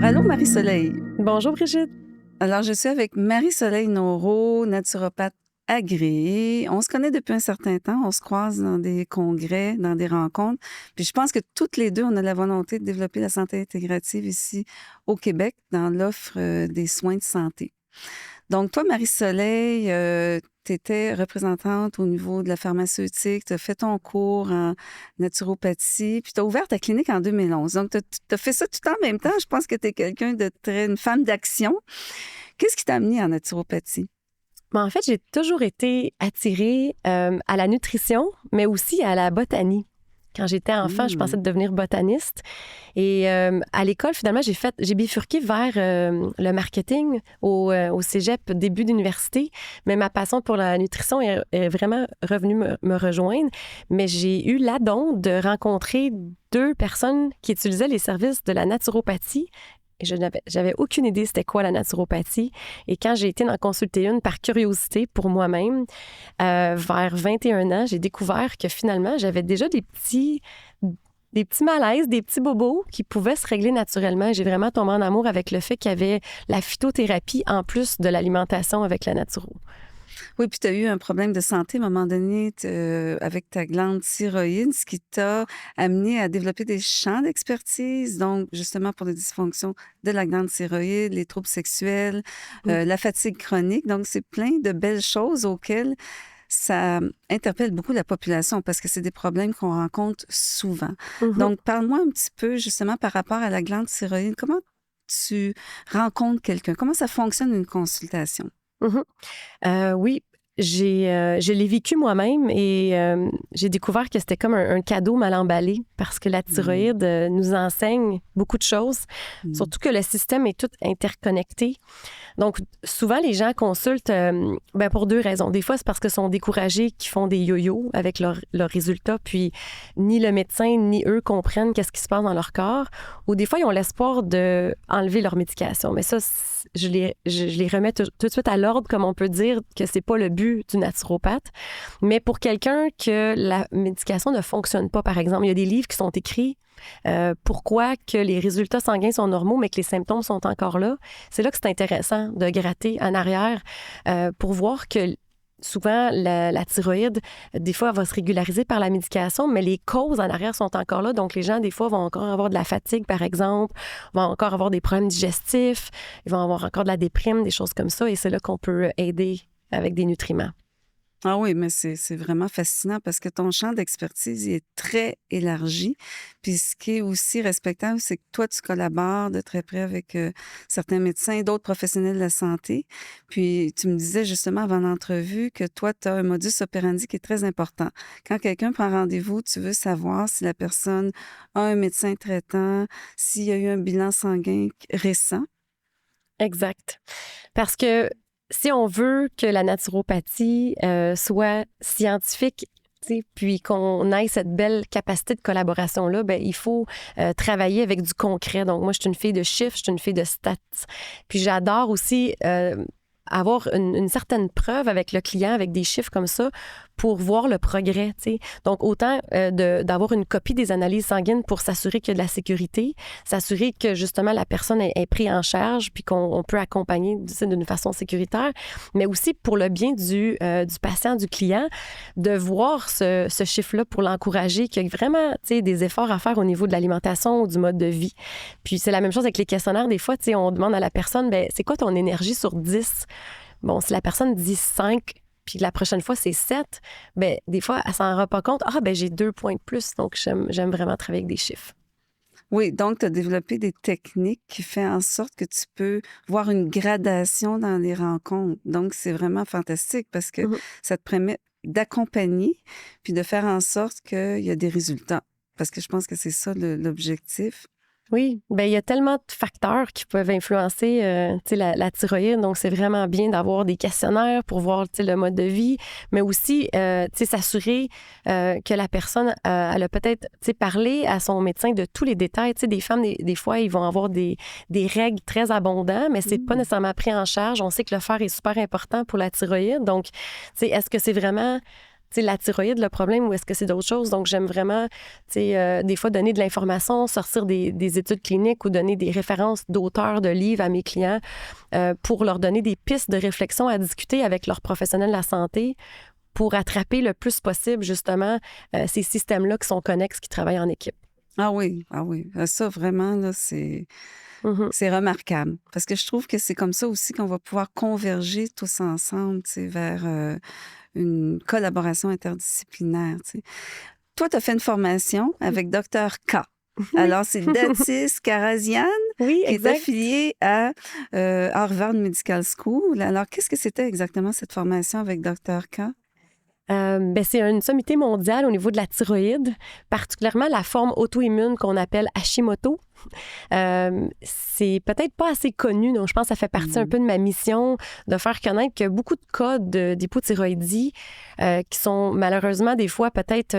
Allô, Marie-Soleil. Bonjour Brigitte. Alors, je suis avec Marie-Soleil Noro, naturopathe agréée. On se connaît depuis un certain temps. On se croise dans des congrès, dans des rencontres. Puis je pense que toutes les deux, on a la volonté de développer la santé intégrative ici au Québec dans l'offre des soins de santé. Donc, toi, Marie-Soleil, tu étais représentante au niveau de la pharmaceutique, tu as fait ton cours en naturopathie, puis tu as ouvert ta clinique en 2011. Donc, tu as fait ça tout en même temps. Je pense que tu es quelqu'un de une femme d'action. Qu'est-ce qui t'a amené en naturopathie? En fait, j'ai toujours été attirée à la nutrition, mais aussi à la botanie. Quand j'étais enfant, je pensais devenir botaniste. Et à l'école, finalement, j'ai bifurqué vers le marketing au cégep, début d'université. Mais ma passion pour la nutrition est vraiment revenue me rejoindre. Mais j'ai eu la don de rencontrer 2 personnes qui utilisaient les services de la naturopathie. Et j'avais aucune idée c'était quoi la naturopathie. Et quand j'ai été en consulter une par curiosité pour moi-même, vers 21 ans, j'ai découvert que finalement, j'avais déjà des petits malaises, des petits bobos qui pouvaient se régler naturellement. J'ai vraiment tombé en amour avec le fait qu'il y avait la phytothérapie en plus de l'alimentation avec la naturo. Oui, puis tu as eu un problème de santé à un moment donné avec ta glande thyroïde, ce qui t'a amené à développer des champs d'expertise, donc justement pour les dysfonctions de la glande thyroïde, les troubles sexuels, la fatigue chronique. Donc, c'est plein de belles choses auxquelles ça interpelle beaucoup la population parce que c'est des problèmes qu'on rencontre souvent. Donc, parle-moi un petit peu justement par rapport à la glande thyroïde. Comment tu rencontres quelqu'un? Comment ça fonctionne une consultation? Oui, je l'ai vécu moi-même et j'ai découvert que c'était comme un cadeau mal emballé parce que la thyroïde nous enseigne beaucoup de choses, surtout que le système est tout interconnecté. Donc, souvent, les gens consultent pour 2 raisons. Des fois, c'est parce qu'ils sont découragés, qu'ils font des yo-yo avec leurs résultats, puis ni le médecin ni eux comprennent qu'est-ce qui se passe dans leur corps. Ou des fois, ils ont l'espoir d'enlever leur médication. Mais ça, je les remets tout de suite à l'ordre, comme on peut dire que c'est pas le but du naturopathe. Mais pour quelqu'un que la médication ne fonctionne pas, par exemple, il y a des livres qui sont écrits pourquoi que les résultats sanguins sont normaux, mais que les symptômes sont encore là. C'est là que c'est intéressant de gratter en arrière pour voir que souvent, la thyroïde, des fois, elle va se régulariser par la médication, mais les causes en arrière sont encore là. Donc, les gens, des fois, vont encore avoir de la fatigue, par exemple, vont encore avoir des problèmes digestifs, ils vont avoir encore de la déprime, des choses comme ça. Et c'est là qu'on peut aider avec des nutriments. Ah oui, mais c'est vraiment fascinant parce que ton champ d'expertise il est très élargi. Puis ce qui est aussi respectable, c'est que toi, tu collabores de très près avec certains médecins et d'autres professionnels de la santé. Puis tu me disais justement avant l'entrevue que toi, tu as un modus operandi qui est très important. Quand quelqu'un prend rendez-vous, tu veux savoir si la personne a un médecin traitant, s'il y a eu un bilan sanguin récent. Exact. Parce que si on veut que la naturopathie soit scientifique, puis qu'on ait cette belle capacité de collaboration-là, il faut travailler avec du concret. Donc, moi, je suis une fille de chiffres, je suis une fille de stats. Puis j'adore aussi avoir une certaine preuve avec le client, avec des chiffres comme ça, pour voir le progrès, tu sais. Donc, autant d'avoir une copie des analyses sanguines pour s'assurer qu'il y a de la sécurité, s'assurer que, justement, la personne est prise en charge puis qu'on peut accompagner d'une façon sécuritaire, mais aussi pour le bien du patient, du client, de voir ce chiffre-là pour l'encourager, qu'il y a vraiment, tu sais, des efforts à faire au niveau de l'alimentation ou du mode de vie. Puis, c'est la même chose avec les questionnaires. Des fois, tu sais, on demande à la personne, c'est quoi ton énergie sur 10? Bon, si la personne dit 5, puis la prochaine fois, c'est 7, des fois, elle s'en rend pas compte. J'ai 2 points de plus. Donc, j'aime vraiment travailler avec des chiffres. Oui, donc tu as développé des techniques qui font en sorte que tu peux voir une gradation dans les rencontres. Donc, c'est vraiment fantastique parce que ça te permet d'accompagner puis de faire en sorte qu'il y a des résultats. Parce que je pense que c'est ça l'objectif. Oui, il y a tellement de facteurs qui peuvent influencer la thyroïde. Donc, c'est vraiment bien d'avoir des questionnaires pour voir le mode de vie, mais aussi s'assurer que la personne elle a peut-être parlé à son médecin de tous les détails. Des femmes, des fois, ils vont avoir des règles très abondantes, mais c'est pas nécessairement pris en charge. On sait que le fer est super important pour la thyroïde. Donc, est-ce que c'est vraiment la thyroïde le problème ou est-ce que c'est d'autres choses. Donc, j'aime vraiment, des fois, donner de l'information, sortir des études cliniques ou donner des références d'auteurs de livres à mes clients pour leur donner des pistes de réflexion à discuter avec leurs professionnels de la santé pour attraper le plus possible, justement, ces systèmes-là qui sont connexes, qui travaillent en équipe. Ah oui, ah oui. Ça, vraiment, là, c'est remarquable. Parce que je trouve que c'est comme ça aussi qu'on va pouvoir converger tous ensemble, vers une collaboration interdisciplinaire. Toi, tu as fait une formation avec Dr. K. Alors, c'est Datis Karazian Oui, qui est exact. affilié à Harvard Medical School. Alors, qu'est-ce que c'était exactement cette formation avec Dr. K? C'est une sommité mondiale au niveau de la thyroïde, particulièrement la forme auto-immune qu'on appelle Hashimoto. C'est peut-être pas assez connu, donc je pense que ça fait partie un peu de ma mission de faire connaître qu'il y a beaucoup de cas d'hypothyroïdie qui sont malheureusement des fois peut-être...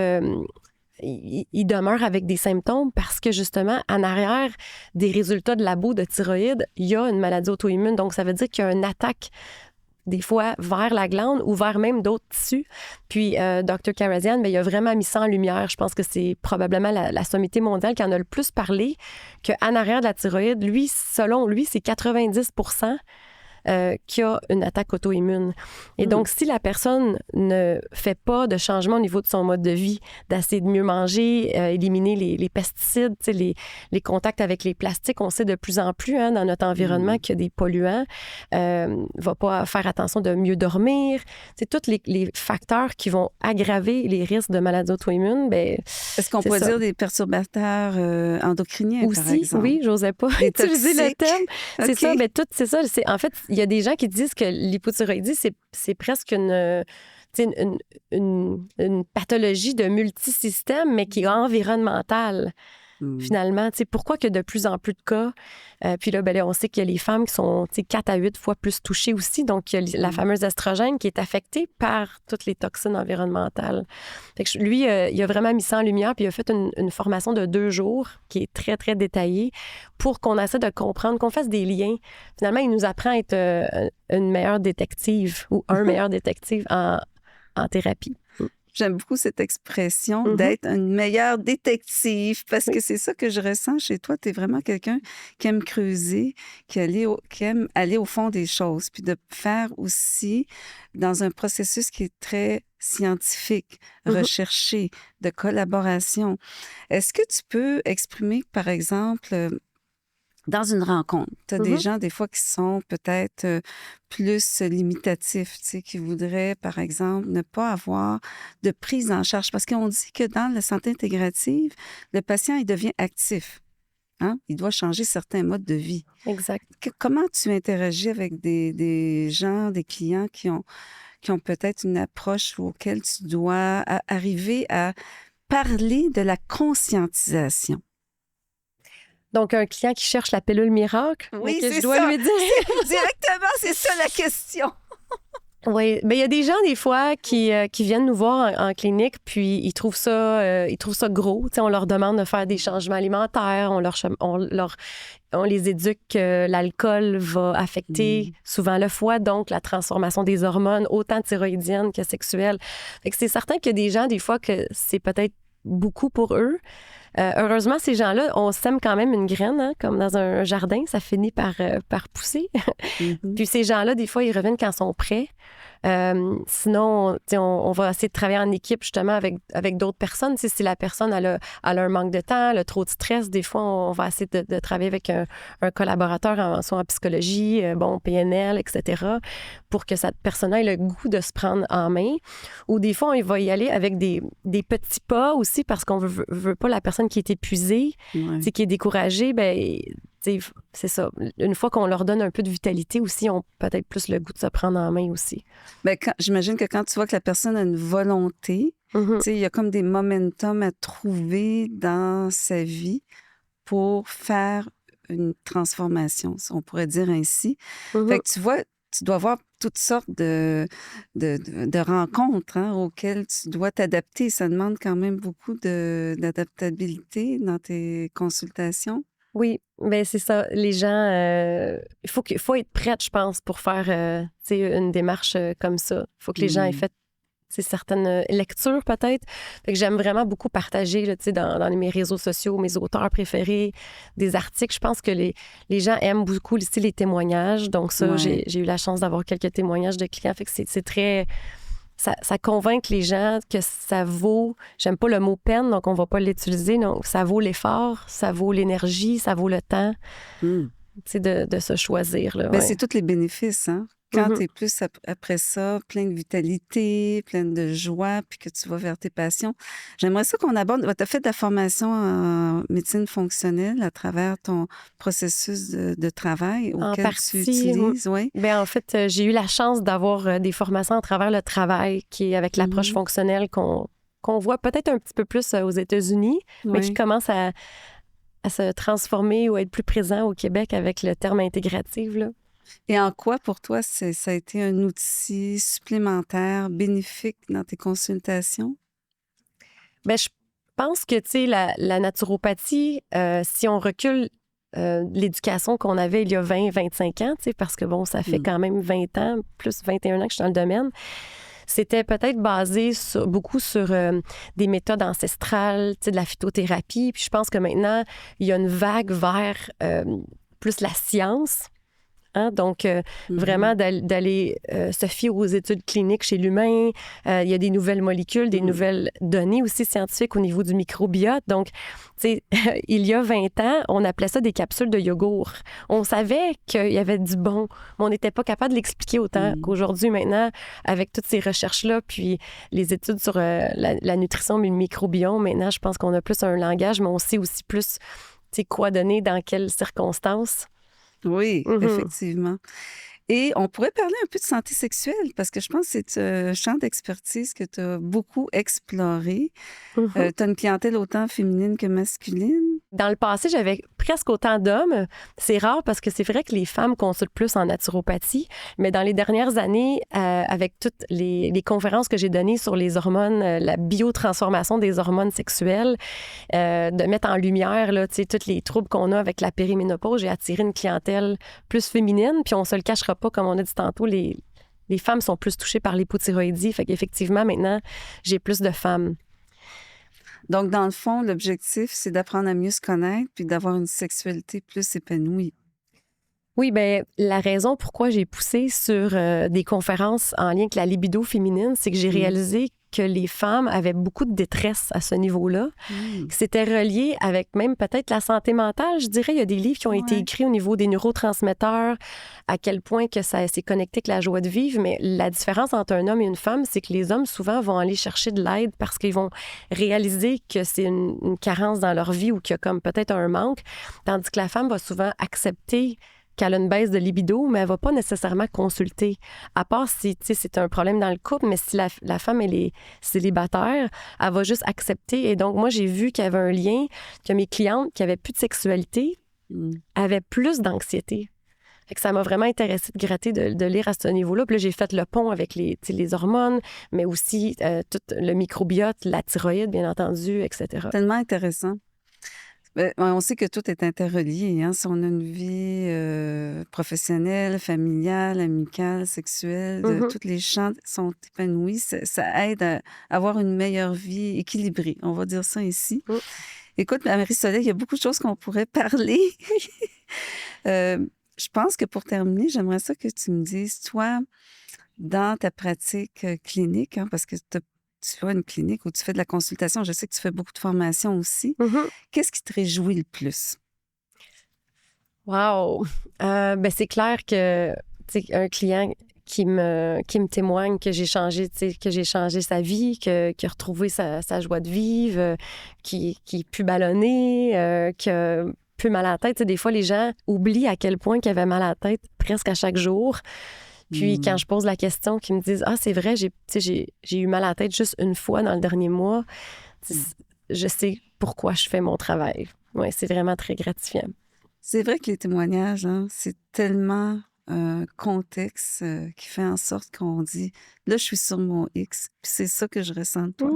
ils demeurent avec des symptômes parce que justement, en arrière des résultats de labo de thyroïde, il y a une maladie auto-immune. Donc, ça veut dire qu'il y a une attaque des fois vers la glande ou vers même d'autres tissus. Puis, Dr. Karazian, il a vraiment mis ça en lumière. Je pense que c'est probablement la sommité mondiale qui en a le plus parlé, qu'en arrière de la thyroïde, lui, selon lui, c'est 90% qui a une attaque auto-immune. Et donc, si la personne ne fait pas de changement au niveau de son mode de vie, d'essayer de mieux manger, éliminer les pesticides, les contacts avec les plastiques, on sait de plus en plus dans notre environnement qu'il y a des polluants, va pas faire attention de mieux dormir. C'est tous les facteurs qui vont aggraver les risques de maladies auto-immunes. Est-ce qu'on pourrait dire des perturbateurs endocriniens, aussi, par exemple? Oui, j'osais pas utiliser le terme. C'est ça, tout, c'est ça. En fait, il y a des gens qui disent que l'hypothyroïdie, c'est presque une pathologie de multisystème, mais qui est environnementale. Finalement, pourquoi qu'il y a de plus en plus de cas? Puis là, on sait qu'il y a les femmes qui sont 4 à 8 fois plus touchées aussi. Donc, il y a la fameuse estrogène qui est affectée par toutes les toxines environnementales. Fait que lui, il a vraiment mis ça en lumière, puis il a fait une formation de 2 jours qui est très, très détaillée pour qu'on essaie de comprendre, qu'on fasse des liens. Finalement, il nous apprend à être une meilleure détective ou un meilleur détective en thérapie. J'aime beaucoup cette expression d'être une meilleure détective parce que c'est ça que je ressens chez toi. Tu es vraiment quelqu'un qui aime creuser, qui aime aller au fond des choses, puis de faire aussi dans un processus qui est très scientifique, recherché, de collaboration. Est-ce que tu peux exprimer, par exemple, dans une rencontre, tu as des gens, des fois, qui sont peut-être plus limitatifs, qui voudraient, par exemple, ne pas avoir de prise en charge. Parce qu'on dit que dans la santé intégrative, le patient, il devient actif. Il doit changer certains modes de vie. Exact. Comment tu interagis avec des gens, des clients qui ont peut-être une approche auquel tu dois arriver à parler de la conscientisation? Donc, un client qui cherche la pilule miracle, oui, je dois lui dire. Directement, c'est ça la question. Oui, il y a des gens, des fois, qui viennent nous voir en clinique, puis ils trouvent ça gros. On leur demande de faire des changements alimentaires, on les éduque que l'alcool va affecter souvent le foie, donc la transformation des hormones, autant thyroïdiennes que sexuelles. Fait que c'est certain qu'il y a des gens, des fois, que c'est peut-être beaucoup pour eux. Heureusement, ces gens-là, on sème quand même une graine, comme dans un jardin, ça finit par pousser. Puis ces gens-là, des fois, ils reviennent quand ils sont prêts. Sinon, on va essayer de travailler en équipe justement avec d'autres personnes. Si la personne elle a un manque de temps, elle a trop de stress, des fois, on va essayer de travailler avec un collaborateur, soit en psychologie, PNL, etc., pour que cette personne-là ait le goût de se prendre en main. Ou des fois, on va y aller avec des petits pas aussi parce qu'on veut pas la personne qui est épuisée, qui est découragée, c'est ça. Une fois qu'on leur donne un peu de vitalité aussi, ils ont peut-être plus le goût de se prendre en main aussi. J'imagine que quand tu vois que la personne a une volonté, il y a comme des momentum à trouver dans sa vie pour faire une transformation, si on pourrait dire ainsi. Fait que tu dois voir toutes sortes de rencontres auxquelles tu dois t'adapter. Ça demande quand même beaucoup d'adaptabilité dans tes consultations. Oui, c'est ça. Les gens, il faut être prête, je pense, pour faire une démarche comme ça. Il faut que les gens aient fait certaines lectures peut-être. Fait que j'aime vraiment beaucoup partager là, dans mes réseaux sociaux, mes auteurs préférés, des articles. Je pense que les gens aiment beaucoup les témoignages. Donc ça, Ouais. j'ai eu la chance d'avoir quelques témoignages de clients. Fait que c'est très... Ça convainc les gens que ça vaut... J'aime pas le mot peine, donc on va pas l'utiliser. Donc ça vaut l'effort, ça vaut l'énergie, ça vaut le temps, Mm. de se choisir. Là, Ben, ouais. c'est tous les bénéfices, hein? Quand Mhm. tu es plus après ça, plein de vitalité, plein de joie, puis que tu vas vers tes passions. J'aimerais ça qu'on aborde. Tu as fait de la formation en médecine fonctionnelle à travers ton processus de travail En auquel tu partie, utilises, oui. ben en fait, j'ai eu la chance d'avoir des formations à travers le travail, qui est avec l'approche fonctionnelle qu'on voit peut-être un petit peu plus aux États-Unis, mais qui Oui. commence à se transformer ou à être plus présent au Québec avec le terme intégratif, là. Et en quoi, pour toi, ça a été un outil supplémentaire, bénéfique dans tes consultations? Ben, je pense que, tu sais, la naturopathie, si on recule l'éducation qu'on avait il y a 20-25 ans, tu sais, parce que, bon, ça fait quand même 20 ans, plus 21 ans que je suis dans le domaine, c'était peut-être basé beaucoup sur des méthodes ancestrales, tu sais, de la phytothérapie. Puis je pense que maintenant, il y a une vague vers plus la science. Hein? Donc, vraiment d'aller se fier aux études cliniques chez l'humain. Il y a des nouvelles molécules, des nouvelles données aussi scientifiques au niveau du microbiote. Donc, tu sais, il y a 20 ans, on appelait ça des capsules de yogourt. On savait qu'il y avait du bon, mais on n'était pas capable de l'expliquer autant qu'aujourd'hui, maintenant, avec toutes ces recherches-là, puis les études sur la nutrition, mais le microbiome, maintenant, je pense qu'on a plus un langage, mais on sait aussi plus, tu sais, quoi donner, dans quelles circonstances. Oui, Mm-hmm. effectivement. Et on pourrait parler un peu de santé sexuelle, parce que je pense que c'est un champ d'expertise que tu as beaucoup exploré. Mm-hmm. Tu as une clientèle autant féminine que masculine. Dans le passé, j'avais presque autant d'hommes. C'est rare parce que c'est vrai que les femmes consultent plus en naturopathie, mais dans les dernières années, avec toutes les conférences que j'ai données sur les hormones, la biotransformation des hormones sexuelles, de mettre en lumière là, tous les troubles qu'on a avec la périménopause, j'ai attiré une clientèle plus féminine, puis on se le cachera pas, comme on a dit tantôt, les femmes sont plus touchées par l'hypothyroïdie, fait qu'effectivement, maintenant, j'ai plus de femmes. Donc, dans le fond, l'objectif, c'est d'apprendre à mieux se connaître puis d'avoir une sexualité plus épanouie. Oui, bien, la raison pourquoi j'ai poussé sur des conférences en lien avec la libido féminine, c'est que j'ai réalisé que les femmes avaient beaucoup de détresse à ce niveau-là. C'était relié avec même peut-être la santé mentale. Je dirais, il y a des livres qui ont été écrits au niveau des neurotransmetteurs, à quel point que ça s'est connecté avec la joie de vivre. Mais la différence entre un homme et une femme, c'est que les hommes, souvent, vont aller chercher de l'aide parce qu'ils vont réaliser que c'est une carence dans leur vie ou qu'il y a comme peut-être un manque, tandis que la femme va souvent accepter qu'elle a une baisse de libido, mais elle ne va pas nécessairement consulter. À part si c'est un problème dans le couple, mais si la femme elle est célibataire, elle va juste accepter. Et donc, moi, j'ai vu qu'il y avait un lien, que mes clientes qui n'avaient plus de sexualité avaient plus d'anxiété. Fait que ça m'a vraiment intéressée de gratter, de lire à ce niveau-là. Puis là, j'ai fait le pont avec les hormones, mais aussi tout le microbiote, la thyroïde, bien entendu, etc. Tellement intéressant. Ben, on sait que tout est interrelié. Hein? Si on a une vie professionnelle, familiale, amicale, sexuelle, tous les champs sont épanouis, ça aide à avoir une meilleure vie équilibrée. On va dire ça ici. Écoute, Marie-Soleil, il y a beaucoup de choses qu'on pourrait parler. Je pense que pour terminer, j'aimerais ça que tu me dises, toi, dans ta pratique clinique, hein, parce que tu as une clinique où tu fais de la consultation. Je sais que tu fais beaucoup de formations aussi. Qu'est-ce qui te réjouit le plus? Wow! Ben c'est clair que un client qui me témoigne que j'ai changé sa vie, qui a retrouvé sa joie de vivre, qui est plus ballonné, qui a plus mal à la tête. Des fois, les gens oublient à quel point qu'ils avaient mal à la tête presque à chaque jour. Puis quand je pose la question, qu'ils me disent « Ah, c'est vrai, j'ai eu mal à la tête juste une fois dans le dernier mois. » Je sais pourquoi je fais mon travail. Oui, c'est vraiment très gratifiant. C'est vrai que les témoignages, hein, c'est tellement un contexte qui fait en sorte qu'on dit « Là, je suis sur mon X. » Puis c'est ça que je ressens de toi.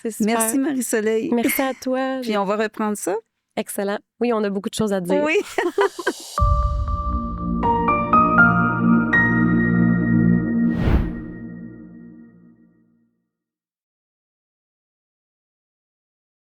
C'est super. Merci, Marie-Soleil. Merci à toi. Puis on va reprendre ça. Excellent. Oui, on a beaucoup de choses à dire. Oui.